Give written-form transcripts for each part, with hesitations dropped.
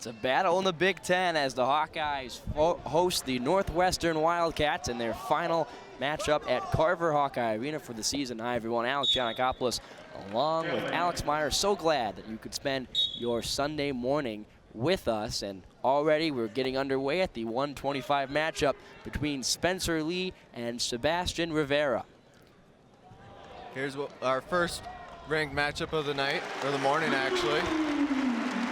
It's a battle in the Big Ten as the Hawkeyes host the Northwestern Wildcats in their final matchup at Carver Hawkeye Arena for the season. Hi everyone, Alex Giannakopoulos along with Alex Meyer. So glad that you could spend your Sunday morning with us, and already we're getting underway at the 125 matchup between Spencer Lee and Sebastian Rivera. Here's our first ranked matchup of the night, or the morning actually.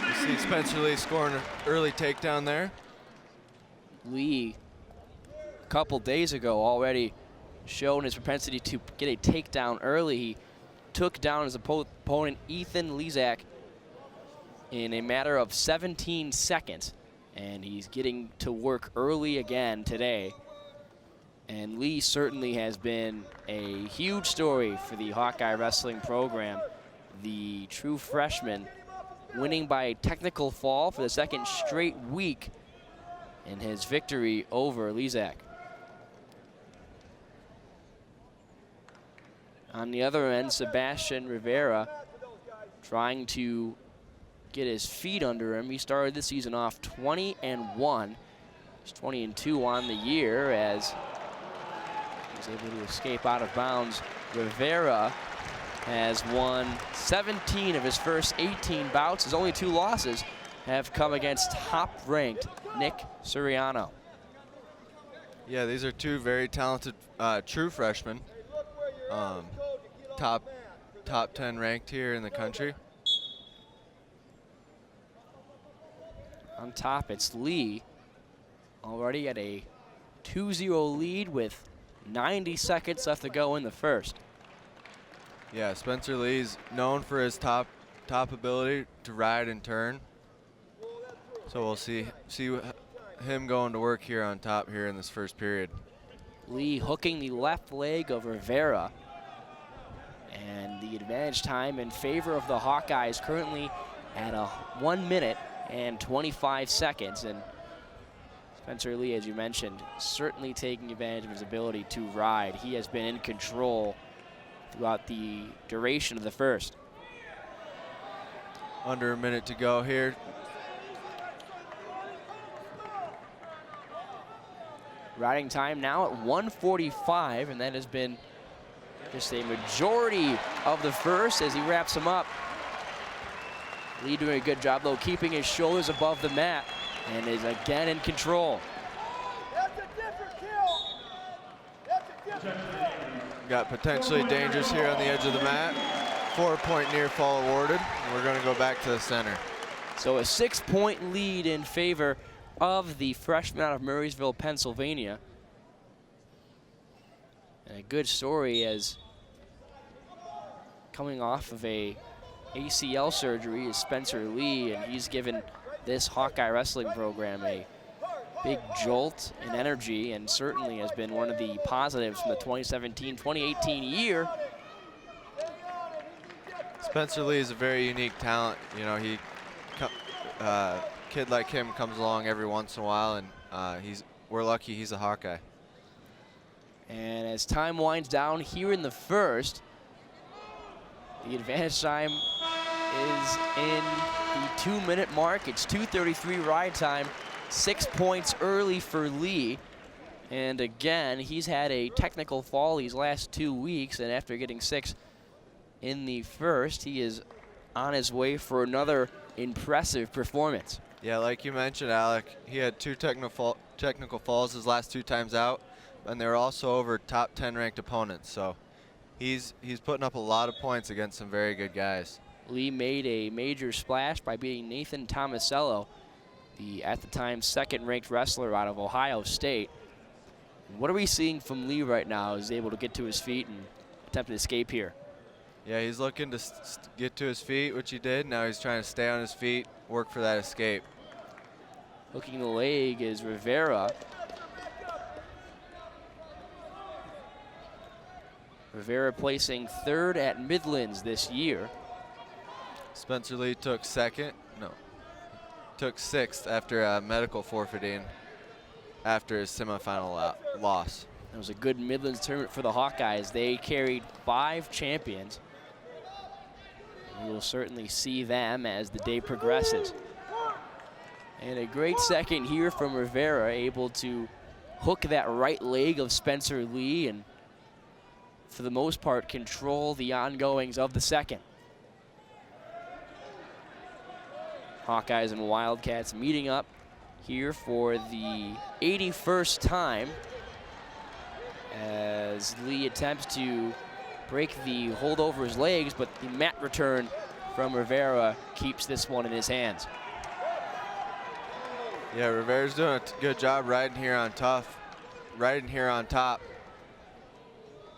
You see Spencer Lee scoring an early takedown there. Lee, a couple days ago, already shown his propensity to get a takedown early. He took down his opponent, Ethan Lezak, in a matter of 17 seconds. And he's getting to work early again today. And Lee certainly has been a huge story for the Hawkeye Wrestling program. The true freshman winning by a technical fall for the second straight week in his victory over Lezak. On the other end, Sebastian Rivera trying to get his feet under him. He started this season off 20-1. He's 20-2 on the year as he's able to escape out of bounds. Rivera has won 17 of his first 18 bouts. His only 2 losses have come against top-ranked Nick Suriano. Yeah, these are 2 very talented true freshmen. Top 10 ranked here in the country. On top, it's Lee, already at a 2-0 lead with 90 seconds left to go in the first. Yeah, Spencer Lee's known for his top ability to ride and turn. So we'll see him going to work here on top here in this first period. Lee hooking the left leg of Rivera. And the advantage time in favor of the Hawkeyes currently at 1 minute and 25 seconds. And Spencer Lee, as you mentioned, certainly taking advantage of his ability to ride. He has been in control throughout the duration of the first. Under a minute to go here. Riding time now at 1:45, and that has been just a majority of the first as he wraps him up. Lee doing a good job, though, keeping his shoulders above the mat and is again in control. That's a different kill. That's a different kill. Got potentially dangerous here on the edge of the mat. 4-point near fall awarded. We're going to go back to the center. So a 6-point lead in favor of the freshman out of Murraysville, Pennsylvania. And a good story as coming off of a ACL surgery is Spencer Lee, and he's given this Hawkeye Wrestling program a big jolt in energy, and certainly has been one of the positives from the 2017-2018 year. Spencer Lee is a very unique talent. You know, kid like him comes along every once in a while, and we're lucky he's a Hawkeye. And as time winds down here in the first, the advantage time is in the 2-minute mark. It's 2:33 ride time, 6 points early for Lee. And again, he's had a technical fall these last 2 weeks, and after getting 6 in the first, he is on his way for another impressive performance. Yeah, like you mentioned, Alec, he had 2 technical falls his last 2 times out, and they were also over top 10 ranked opponents. So he's putting up a lot of points against some very good guys. Lee made a major splash by beating Nathan Tomasello, the at the time 2nd ranked wrestler out of Ohio State. What are we seeing from Lee right now? He's able to get to his feet and attempt to escape here. Yeah, he's looking to get to his feet, which he did. Now he's trying to stay on his feet, work for that escape. Hooking the leg is Rivera. Rivera placing 3rd at Midlands this year. Spencer Lee took 6th after medical forfeiting after his semifinal loss. It was a good Midlands tournament for the Hawkeyes. They carried 5 champions. We will certainly see them as the day progresses. And a great second here from Rivera, able to hook that right leg of Spencer Lee and, for the most part, control the ongoings of the second. Hawkeyes and Wildcats meeting up here for the 81st time as Lee attempts to break the hold over his legs, but the mat return from Rivera keeps this one in his hands. Yeah, Rivera's doing a good job riding here on top.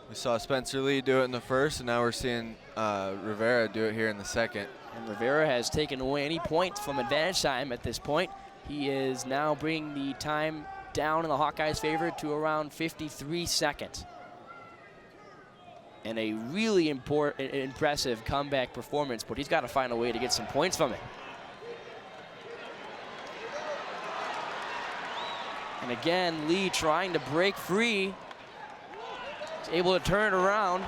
We saw Spencer Lee do it in the first, and now we're seeing Rivera do it here in the second. And Rivera has taken away any points from advantage time at this point. He is now bringing the time down in the Hawkeyes' favor to around 53 seconds. And a really impressive comeback performance, but he's got to find a way to get some points from it. And again, Lee trying to break free. He's able to turn it around.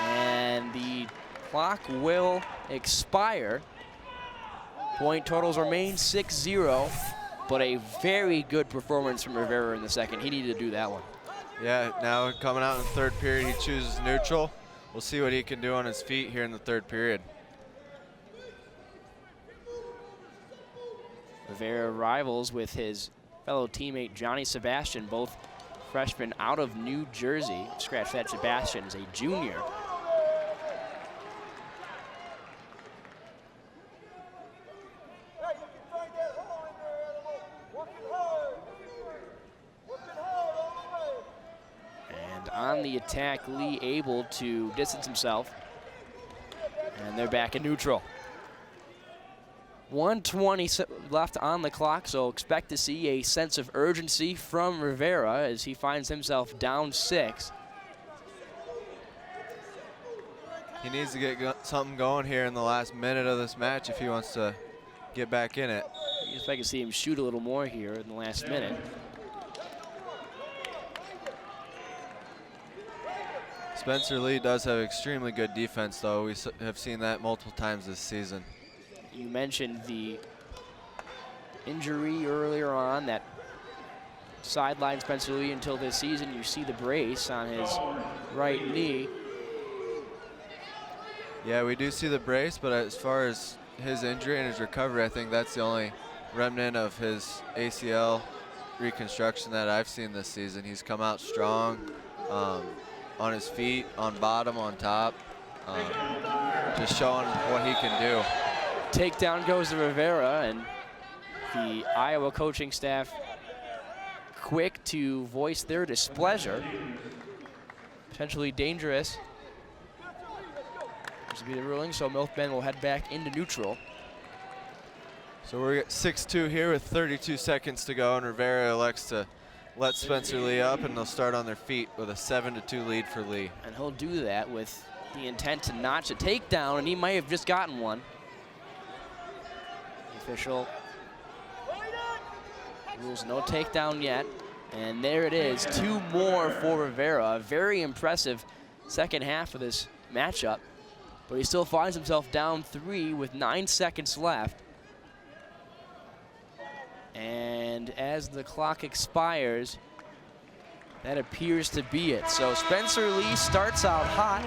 And the clock will expire. Point totals remain 6-0, but a very good performance from Rivera in the second. He needed to do that one. Yeah, now coming out in the third period, he chooses neutral. We'll see what he can do on his feet here in the third period. Rivera rivals with his fellow teammate Johnny Sebastian, both freshmen out of New Jersey. Scratch that, Sebastian is a junior. Hey, you can find that hole in there, animal. Working hard. Working hard all the way. And on the attack, Lee able to distance himself. And they're back in neutral. 1:20 left on the clock, so expect to see a sense of urgency from Rivera as he finds himself down 6. He needs to get something going here in the last minute of this match if he wants to get back in it. I guess I can see him shoot a little more here in the last minute. Spencer Lee does have extremely good defense, though. We have seen that multiple times this season. You mentioned the injury earlier on that sidelined Spencer Lee until this season. You see the brace on his right knee. Yeah, we do see the brace, but as far as his injury and his recovery, I think that's the only remnant of his ACL reconstruction that I've seen this season. He's come out strong on his feet, on bottom, on top, just showing what he can do. Takedown goes to Rivera, and the Iowa coaching staff quick to voice their displeasure. Potentially dangerous. This will be the ruling, so Milkman will head back into neutral. So we're at 6-2 here with 32 seconds to go, and Rivera elects to let Spencer Lee up, and they'll start on their feet with a 7-2 lead for Lee. And he'll do that with the intent to notch a takedown, and he might have just gotten one. The official rules no takedown yet, and there it is, 2 more for Rivera. A very impressive second half of this matchup, but he still finds himself down 3 with 9 seconds left. And as the clock expires, that appears to be it. So Spencer Lee starts out hot.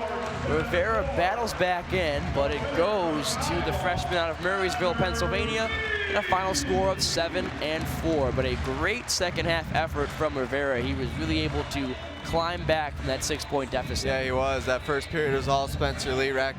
Rivera battles back in, but it goes to the freshman out of Murraysville, Pennsylvania, in a final score of 7-4. But a great second half effort from Rivera. He was really able to climb back from that 6-point deficit. Yeah, he was. That first period was all Spencer Lee racking